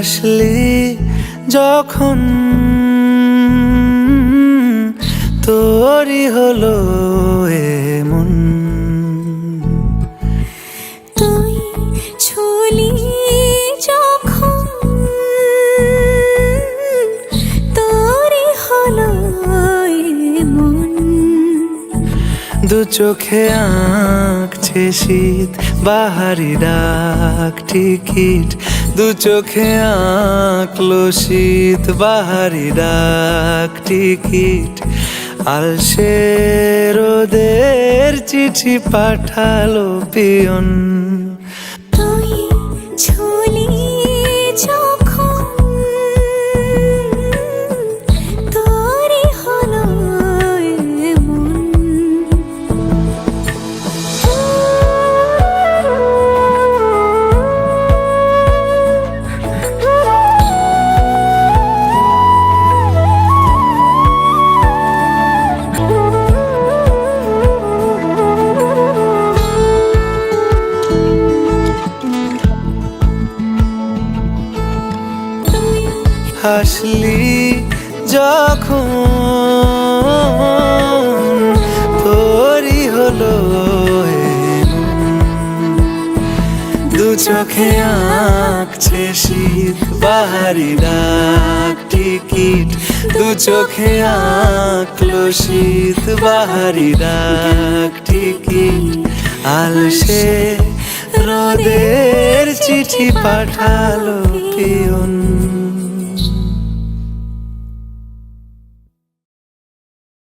হাসলি যখন তোরই হলো এমন। তুই ছুলি যখন তোরই হলো এমন। দু চোখে আঁকছে শীত বাহারি ডাক টিকিট, দু চোখে আঁকলো শীত বাহারি ডাক টিকিট। আলসে রোদের চিঠি পাঠালো পিয়ন। তুই ছুলি যখন তোরই হলো এমন। হাসলি যখন তোরই হলো এমন। দু চোখে আঁকছে শীত বাহারি ডাক টিকিট, দু চোখে আঁকলো শীত বাহারি ডাক টিকিট। আলসে রোদের চিঠি পাঠালো পিয়ন।